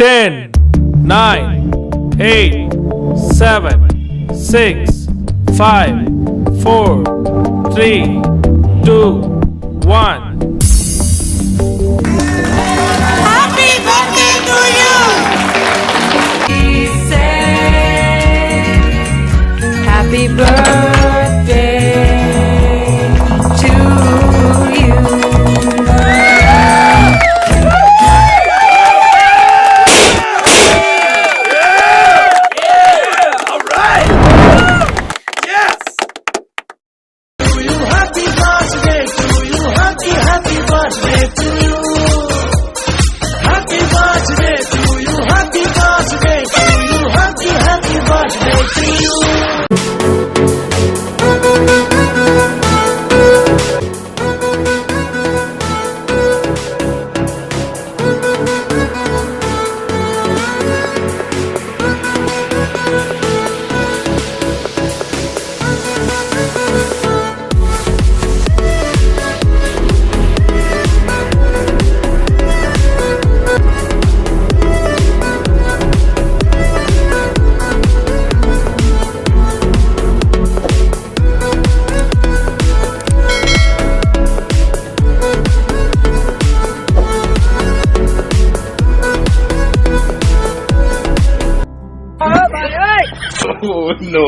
10, 9, 8, 7, 6, 5, 4, 3, 2, 1. Happy birthday to you! We say happy birthday to you. All right. Yes. To you, happy birthday to you, happy birthday to you. Happy birthday to you, happy birthday to you, happy birthday to you. Oh, no.